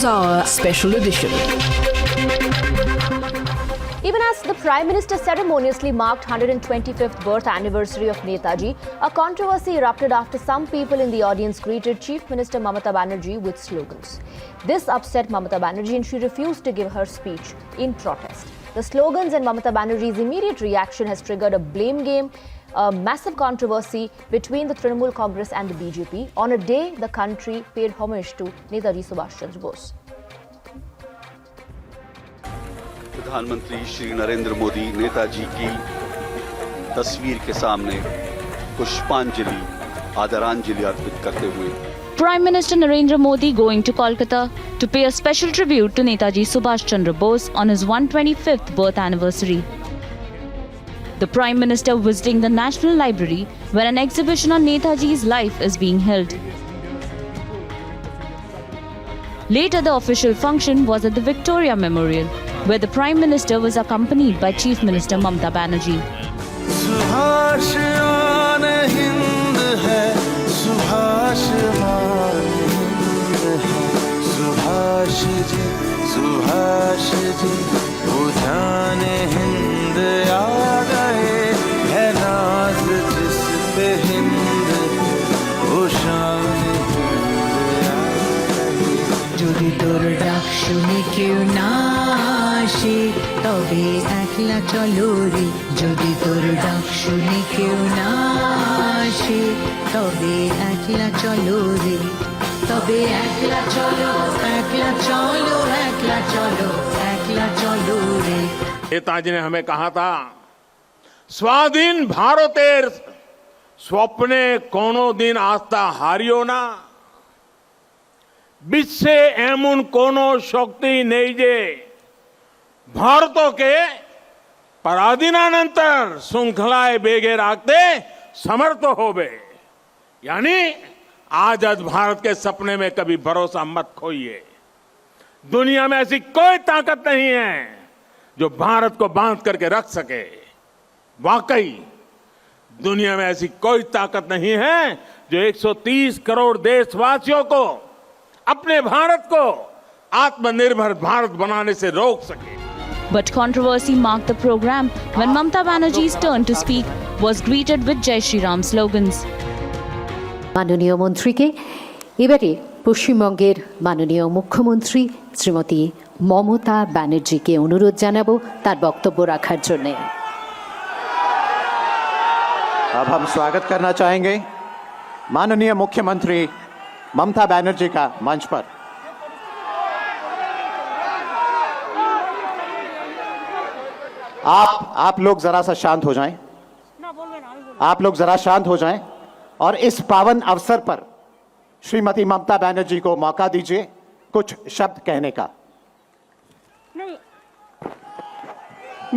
NewsHour Special Edition. Even as the Prime Minister ceremoniously marked 125th birth anniversary of Netaji, a controversy erupted after some people in the audience greeted Chief Minister Mamata Banerjee with slogans. This upset Mamata Banerjee and she refused to give her speech in protest. The slogans and Mamata Banerjee's immediate reaction has triggered a blame game, a massive controversy between the Trinamool Congress and the BJP on a day the country paid homage to Netaji Subhash Chandra Bose. प्रधानमंत्री श्री नरेंद्र मोदी नेताजी की तस्वीर के सामने पुष्पांजलि आदरांजलि अर्पित करते हुए Prime Minister Narendra Modi going to Kolkata to pay a special tribute to Netaji Subhash Chandra Bose on his 125th birth anniversary. The Prime Minister visiting the National Library where an exhibition on Netaji's life is being held. Later, the official function was at the Victoria Memorial, where the Prime Minister was accompanied by Chief Minister Mamata Banerjee. Subhash आन हिंद है, सुभाष मान हिंद है, सुभाष जी उठान हिंद आ गए, है नाज जिस पे हिंद, वो शान हिंद आ गए। যদি তোর ডাক শুনে কেউ না আসে তবে একলা চলো রে, যদি তোর ডাক শুনে কেউ না আসে তবে একলা চলো রে, তবে একলা চলো, একলা চলো, একলা চলো, একলা চলো রে। नेताजी ने हमें कहा था, स्वाधीन भारतेर स्वप्ने कोनो दिन आस्था हारियो ना, বিশ্বে এমন কোন শক্তি নেই যে ভারতকে পরাধীনানন্তর श्रृंखलाएं बेगे रखते समर्थ होवे। यानी आजाद भारत के सपने में कभी भरोसा मत खोइए। दुनिया में ऐसी कोई ताकत नहीं है जो भारत को बांध करके रख सके। वाकई दुनिया में ऐसी कोई ताकत नहीं है जो 130 करोड़ देशवासियों को अपने भारत को आत्मनिर्भर भारत बनाने से रोक सके। But controversy marked the program when Mamata Banerjee's turn to speak was greeted with Jai Shri Ram slogans. মাননীয় মন্ত্রীকে এবারে পশ্চিমবঙ্গের মাননীয় মুখ্যমন্ত্রী শ্রীমতী মমতা ব্যানার্জিকে অনুরোধ জানাবো তার বক্তব্য রাখার জন্য। अब हम स्वागत करना चाहेंगे माननीय मुख्यमंत्री ममता बनर्जी का मंच पर। आप लोग जरा सा शांत हो जाएं। आप लोग जरा शांत हो जाएं और इस पावन अवसर पर श्रीमती ममता बनर्जी को मौका दीजिए कुछ शब्द कहने का।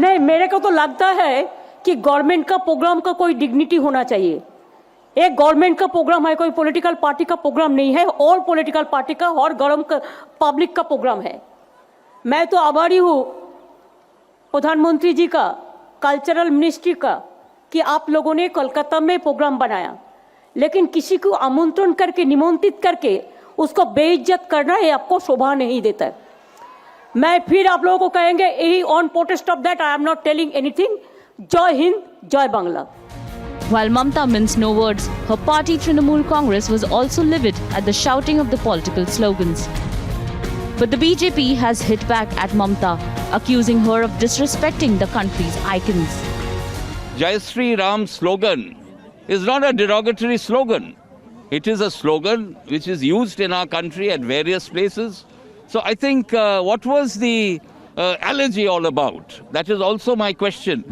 नहीं, मेरे को तो लगता है कि गवर्नमेंट का प्रोग्राम का कोई डिग्निटी होना चाहिए। एक गवर्नमेंट का प्रोग्राम है, कोई पॉलिटिकल पार्टी का प्रोग्राम नहीं है। ऑल पॉलिटिकल पार्टी का और पब्लिक का प्रोग्राम है। मैं तो आभारी हूँ प्रधानमंत्री जी का, कल्चरल मिनिस्ट्री का, कि आप लोगों ने कोलकाता में प्रोग्राम बनाया, लेकिन किसी को आमंत्रण करके, निमंत्रित करके उसको बेइज्जत करना ये आपको शोभा नहीं देता है। मैं फिर आप लोगों को कहेंगे, यही on protest of that I am not telling anything. जय हिंद, जय Bangla. While Mamata minced no words, her party Trinamool Congress was also livid at the shouting of the political slogans. But the BJP has hit back at Mamata, accusing her of disrespecting the country's icons. Jai Shri Ram slogan is not a derogatory slogan. It is a slogan which is used in our country at various places. So I think what was the allergy all about? That is also my question.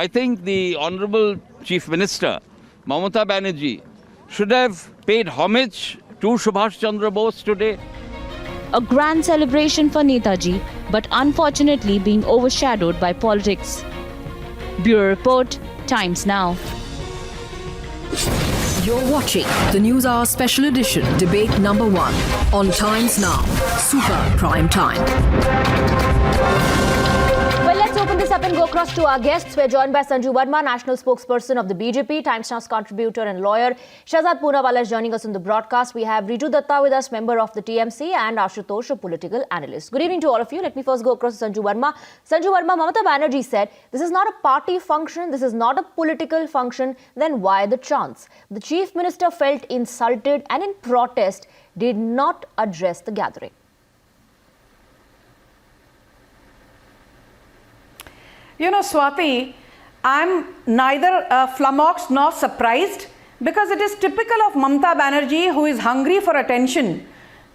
I think the Honorable Chief Minister Mamata Banerjee should have paid homage to Subhash Chandra Bose today. A grand celebration for Netaji, but unfortunately being overshadowed by politics. Bureau Report, Times Now. You're watching the NewsHour Special Edition, debate number 1 on Times Now, Super Prime Time. Well, let's open this close up and go across to our guests. We're joined by Sanju Verma, national spokesperson of the BJP, Times Now's contributor and lawyer. Shehzad Poonawalla is joining us on the broadcast. We have Riju Datta with us, member of the TMC, and Ashutosh, a political analyst. Good evening to all of you. Let me first go across to Sanju Verma. Sanju Verma, Mamata Banerjee said, this is not a party function, this is not a political function, then why the chants? The Chief Minister felt insulted and in protest did not address the gathering. You know, Swati, I'm neither flummoxed nor surprised because it is typical of Mamata Banerjee, who is hungry for attention,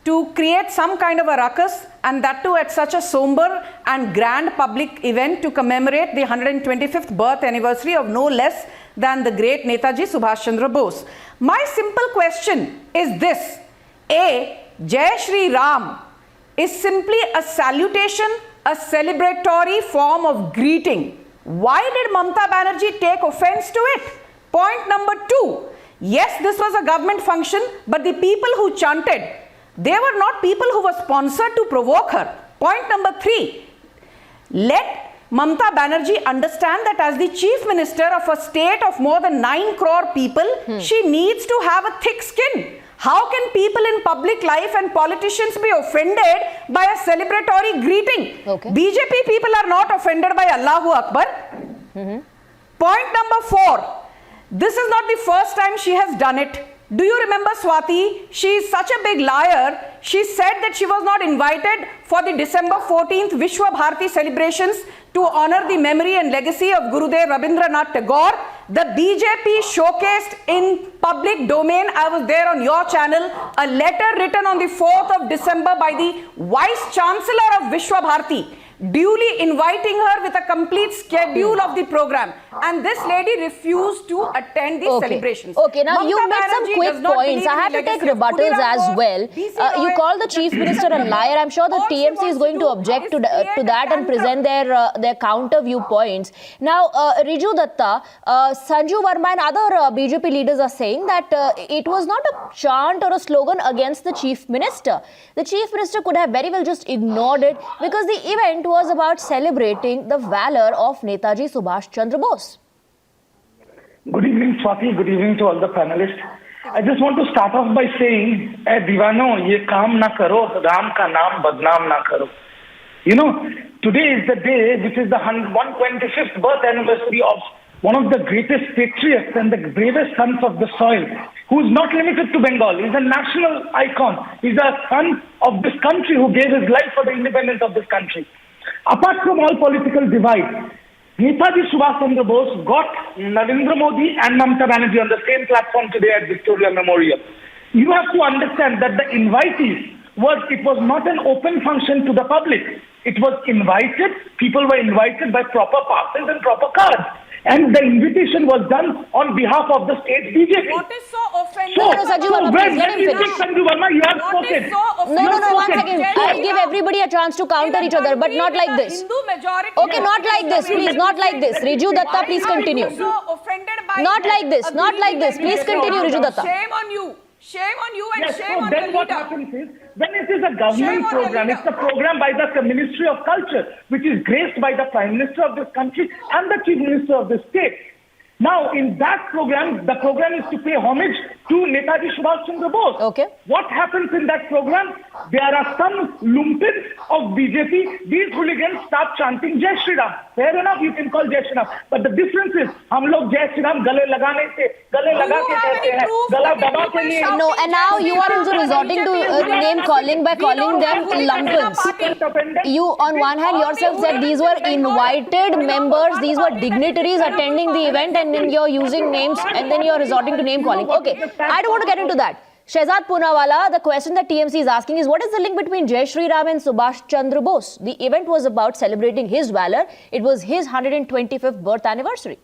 to create some kind of a ruckus, and that too at such a somber and grand public event to commemorate the 125th birth anniversary of no less than the great Netaji Subhash Chandra Bose. My simple question is this: A, Jai Shri Ram is simply a salutation, a celebratory form of greeting. Why did Mamata Banerjee take offense to it? Point number 2, yes, this was a government function, but the people who chanted, they were not people who were sponsored to provoke her. Point number 3, let Mamata Banerjee understand that as the Chief Minister of a state of more than 9 crore people, she needs to have a thick skin. How can people in public life and politicians be offended by a celebratory greeting? Okay. BJP people are not offended by Allahu Akbar. Point number 4, this is not the first time she has done it. Do you remember, Swati? She is such a big liar. She said that she was not invited for the December 14th Vishwa Bharati celebrations to honor the memory and legacy of Gurudev Rabindranath Tagore. The BJP showcased in public domain, I was there on your channel, a letter written on the 4th of December by the Vice Chancellor of Vishwa Bharati, duly inviting her with a complete schedule of the program, and this lady refused to attend the celebrations. Okay, now Mamata you made some Banerjee quick does not points. believe I have in to take legacy of rebuttals Khudiram as Bose, well. DC You Roy, call the Chief Minister a liar. I'm sure the all she TMC is wants going to do object is to create that a and present their counter viewpoints. Now, Riju Datta, Sanju Verma and other BJP leaders are saying that it was not a chant or a slogan against the Chief Minister. The Chief Minister could have very well just ignored it because the event was about celebrating the valor of Netaji Subhash Chandra Bose. Good evening, Swati. Good evening to all the panelists. I just want to start off by saying, "Eh divano, ye kaam na karo, Ram ka naam badnaam na karo." You know, today is the day which is the 125th birth anniversary of one of the greatest patriots and the bravest sons of the soil, who is not limited to Bengal. He's a national icon. He's a son of this country who gave his life for the independence of this country. Apart from all political divide, Netaji Subhash Chandra Bose got Narendra Modi and Mamata Banerjee on the same platform today at Victoria Memorial. You have to understand that the invitees it was not an open function to the public. It was invited, people were invited by proper passes and proper cards. And the invitation was done on behalf of the state BJP. What is so offensive? No, Sanju Verma, please let him finish. Sanju Verma, you have spoken. No, 1 second. I'll give everybody a chance to counter each other, but not like this. Okay, not like this, please, not like this. Riju Datta, please continue. Not like this, not like this. Please continue, Riju Datta. Shame on you. Shame on you and Yes, shame so on then your what leader. happens is, when it is a government Shame on your program, leader. it's a program by the Ministry of Culture, which is graced by the Prime Minister of this country and the Chief Minister of the state. Now, in that program, the program is to pay homage to Netaji Subhash Chandra Bose. Okay. What happens in that program? There are some lumpins of BJP. These hooligans start chanting Jai Shri Ram. Fair enough, you can call Jai Shri Ram. But the difference is, हम लोग Jai Shri Ram गले लगाने से, गले लगा के कहते हैं, गला दबा के लिए. No, and now you are also resorting to name calling by calling them lumpins. You, on one hand, yourself said these were invited members, these were dignitaries attending the event, and then you're using names, and then you're resorting to name calling. Okay, I don't want to get into that. Shehzad Poonawalla, the question that TMC is asking is, what is the link between Jai Shri Ram and Subhash Chandra Bose? The event was about celebrating his valor. It was his 125th birth anniversary.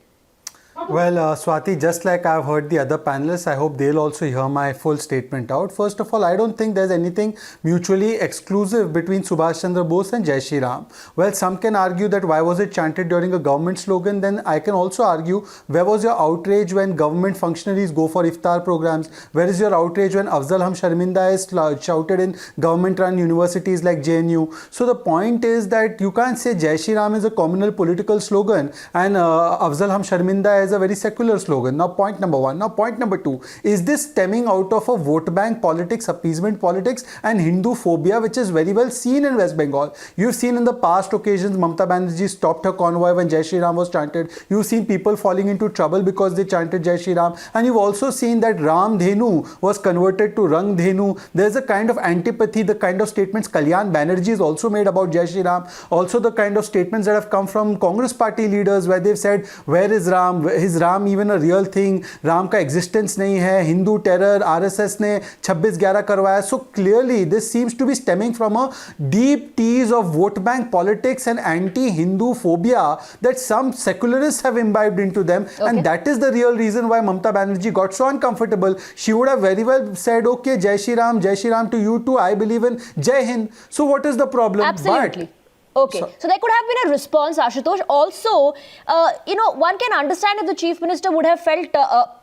Well, Swati, just like I've heard the other panelists, I hope they'll also hear my full statement out. First of all, I don't think there's anything mutually exclusive between Subhash Chandra Bose and Jai Shri Ram. Well, some can argue that why was it chanted during a government slogan? Then I can also argue, where was your outrage when government functionaries go for iftar programs? Where is your outrage when Afzal Hum Sharminda is shouted in government-run universities like JNU? So the point is that you can't say Jai Shri Ram is a communal political slogan and Afzal Hum Sharminda is a very secular slogan. Now, point number one. Now, point number two. Is this stemming out of a vote bank politics, appeasement politics and Hindu phobia, which is very well seen in West Bengal? You've seen in the past occasions, Mamata Banerjee stopped her convoy when Jai Shri Ram was chanted. You've seen people falling into trouble because they chanted Jai Shri Ram. And you've also seen that Ram Dhenu was converted to Rang Dhenu. There's a kind of antipathy, the kind of statements Kalyan Banerjee has also made about Jai Shri Ram. Also the kind of statements that have come from Congress party leaders where they've said, where is Ram? Is Ram even a real thing? Ram ka existence nahi hai. Hindu terror, RSS ne 26/11 karwaya. So clearly this seems to be stemming from a deep tease of vote bank politics and anti-Hindu phobia that some secularists have imbibed into them. And that is the real reason why Mamata Banerjee got so uncomfortable. She would have very well said, okay, Jai Shri Ram to you too. I believe in Jai Hind. So what is the problem? Absolutely. Okay, so there could have been a response, Ashutosh. Also, one can understand if the Chief Minister would have felt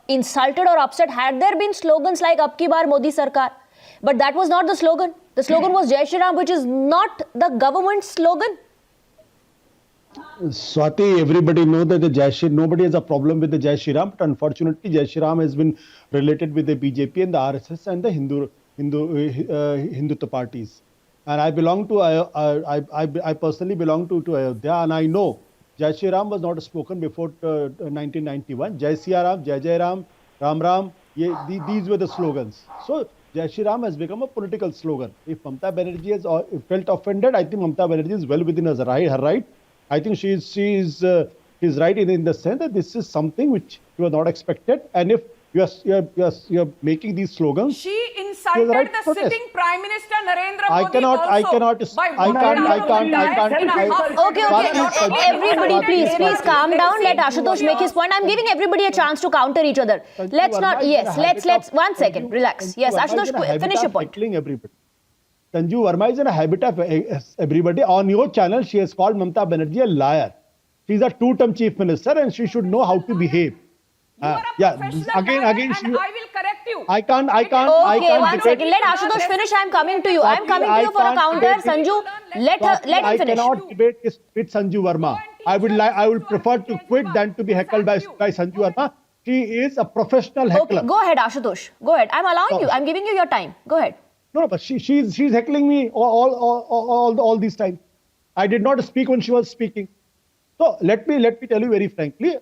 insulted or upset had there been slogans like Ab Ki Baar Modi Sarkar. But that was not the slogan. The slogan was Jai Shri Ram, which is not the government slogan. Swati, everybody knows that nobody has a problem with the Jai Shri Ram, but unfortunately Jai Shri Ram has been related with the BJP and the RSS and the Hindutva parties. And I belong to, I personally belong to Ayodhya, and I know Jai Shri Ram was not spoken before 1991. Jai Siya Ram, Jai Jai Ram, Ram Ram, these were the slogans. So Jai Shri Ram has become a political slogan. If Mamata Banerjee has felt offended, I think Mamata Banerjee is well within her right. I think she is right in the sense that this is something which was not expected. And if you're making these slogans. She insulted the sitting Prime Minister Narendra Modi Okay. Everybody, please calm down. Let Ashutosh make his point. I'm giving everybody a chance to counter each other. Let's 1 second. Relax. Yes, Ashutosh, finish your point. Everybody. Sanju Verma is in a habit of everybody. On your channel, she has called Mamata Banerjee a liar. She's a two-term chief minister and she should know how to behave. Again, she, I will correct you. I can't. Okay, 1 second. Let Ashutosh finish. I'm coming to you. I'm coming to you for a counter. Sanju, let him finish. I cannot debate with Sanju Verma. I would prefer to quit than to be heckled by Sanju Verma. She is a professional heckler. Okay, go ahead, Ashutosh. Go ahead. I'm allowing you. I'm giving you your time. Go ahead. No, but she's heckling me all these times. I did not speak when she was speaking. So let me tell you very frankly.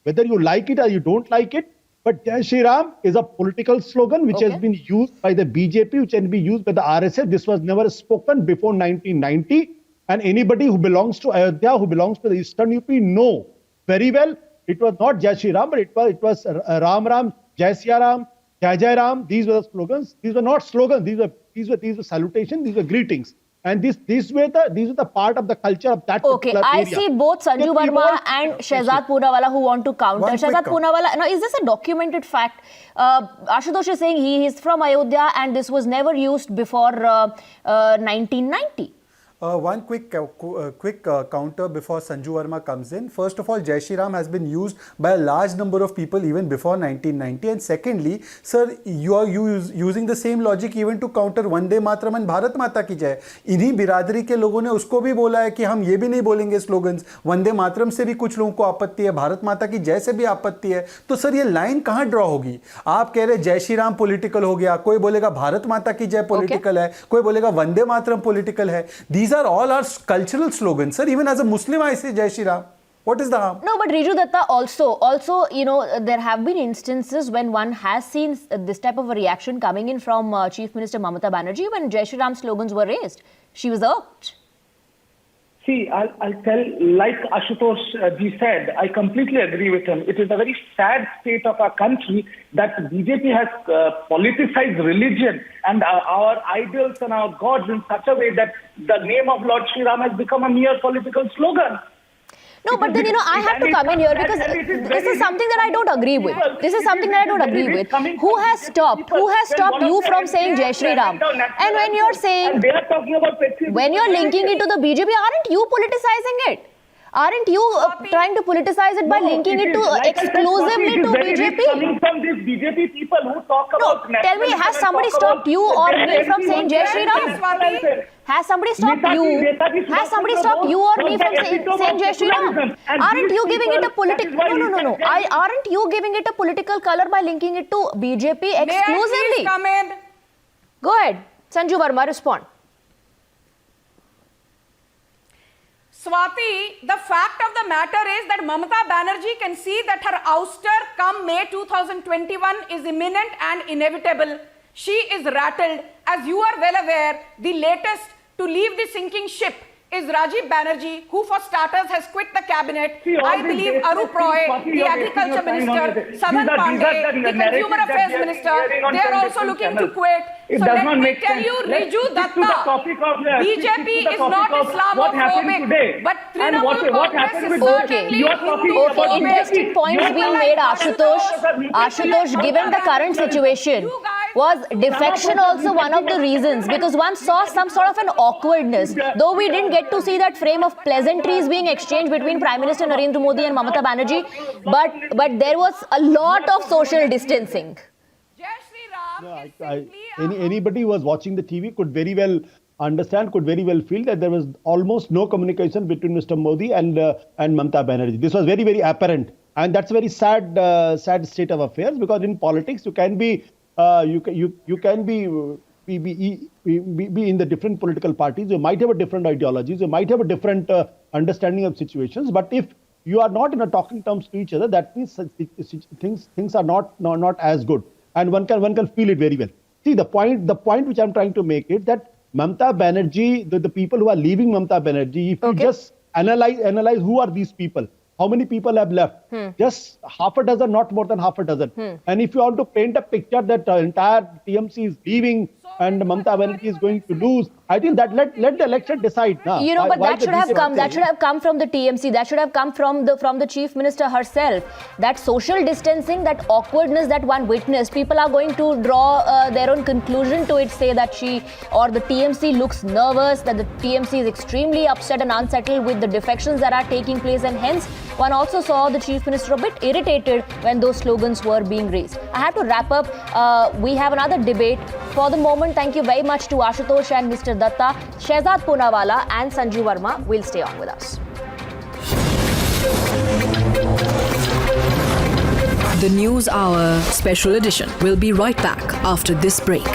Whether you like it or you don't like it, but Jai Shri Ram is a political slogan which has been used by the BJP, which can be used by the RSS. This was never spoken before 1990. And anybody who belongs to Ayodhya, who belongs to the Eastern UP, know very well it was not Jai Shri Ram, but it was Ram Ram, Jai Siya Ram, Jai Jai Ram. These were the slogans. These were not slogans. These were salutations. These were greetings. And these were the part of the culture of that particular area. I see both Sanju Verma and Shehzad Poonawalla who want to counter. Shehzad Poonawalla, now is this a documented fact? Ashutosh is saying he is from Ayodhya and this was never used before 1990. One quick counter before Sanju Verma comes in. First of all, Jai Shri Ram has been used by a large number of people even before 1990. And secondly, sir, you are using the same logic even to counter Vande Mataram and Bharat Mata Ki Jai. इन्हीं बिरादरी के लोगों ने उसको भी बोला है कि हम ये भी नहीं बोलेंगे स्लोगन्स. वंदे मातरम से भी कुछ लोगों को आपत्ति है, भारत माता की जय से भी आपत्ति है. तो सर ये लाइन कहाँ ड्रॉ होगी? आप कह रहे जय श्री राम पॉलिटिकल हो गया, कोई बोलेगा भारत माता की जय पॉलिटिकल है, कोई बोलेगा वंदे मातरम पॉलिटिकल है. These are all our cultural slogans, sir. Even as a Muslim, I say Jai Shri Ram. What is the harm? No, but Riju Datta also, there have been instances when one has seen this type of a reaction coming in from Chief Minister Mamata Banerjee when Jai Shri Ram slogans were raised. She was irked. See, I'll tell, like Ashutosh ji said, I completely agree with him. It is a very sad state of our country that BJP has politicized religion and our idols and our gods in such a way that the name of Lord Sri Ram has become a mere political slogan. No, but then, I have to come in here because this is something that I don't agree with. This is something that I don't agree with. Who has stopped you from saying Jai Shri Ram? And when you're saying, when you're linking it to the BJP, aren't you politicizing it? Aren't you trying to politicize it by linking it to exclusively to BJP? Coming from these BJP people who talk about... No, tell me, has somebody stopped you or me from saying Jai Shri Ram? Has somebody stopped you? Has somebody stopped you or me from saying Jai Shri Ram? Aren't you giving it a political... No. Aren't you giving it a political color by linking it to BJP exclusively? May I please come in? Go ahead. Sanju Verma, respond. Swati, the fact of the matter is that Mamata Banerjee can see that her ouster come May 2021 is imminent and inevitable. She is rattled. As you are well aware, the latest to leave the sinking ship is Rajiv Banerjee, who for starters has quit the cabinet. I believe Arup Roy, the agriculture minister, Sadan Pandey, the consumer affairs minister, they are also looking to quit. So let me tell you, Riju Datta, BJP is not Islamophobic, but Trinamool Congress is certainly Okay, interesting points being made, Ashutosh. Ashutosh, given the current situation, was defection also one of the reasons? Because one saw some sort of an awkwardness, though we didn't get to see that frame of pleasantries being exchanged between Prime Minister Narendra Modi and Mamata Banerjee, but there was a lot of social distancing. Anybody who was watching the TV could very well understand, could very well feel that there was almost no communication between Mr. Modi and Mamata Banerjee. This was very, very apparent, and that's a very sad state of affairs, because in politics you can be you can be in the different political parties. You might have a different ideologies. You might have a different understanding of situations. But if you are not in a talking terms to each other, that means things are not as good, and one can feel it very well. See, the point which I'm trying to make is that Mamata Banerjee, the people who are leaving Mamata Banerjee, if you just analyze who are these people. How many people have left? Just half a dozen, not more than half a dozen. And if you want to paint a picture that entire TMC is leaving and Mamata Banerjee is going to lose, I think that let the election decide. But that should have come. That should have come from the TMC. That should have come from the Chief Minister herself. That social distancing, that awkwardness that one witnessed, people are going to draw their own conclusion to it. Say that she or the TMC looks nervous, that the TMC is extremely upset and unsettled with the defections that are taking place, and hence one also saw the Chief Minister a bit irritated when those slogans were being raised. I have to wrap up. We have another debate. For the moment, thank you very much to Ashutosh and Mr. Datta. Shehzad Poonawala and Sanju Verma will stay on with us. The News Hour Special Edition will be right back after this break.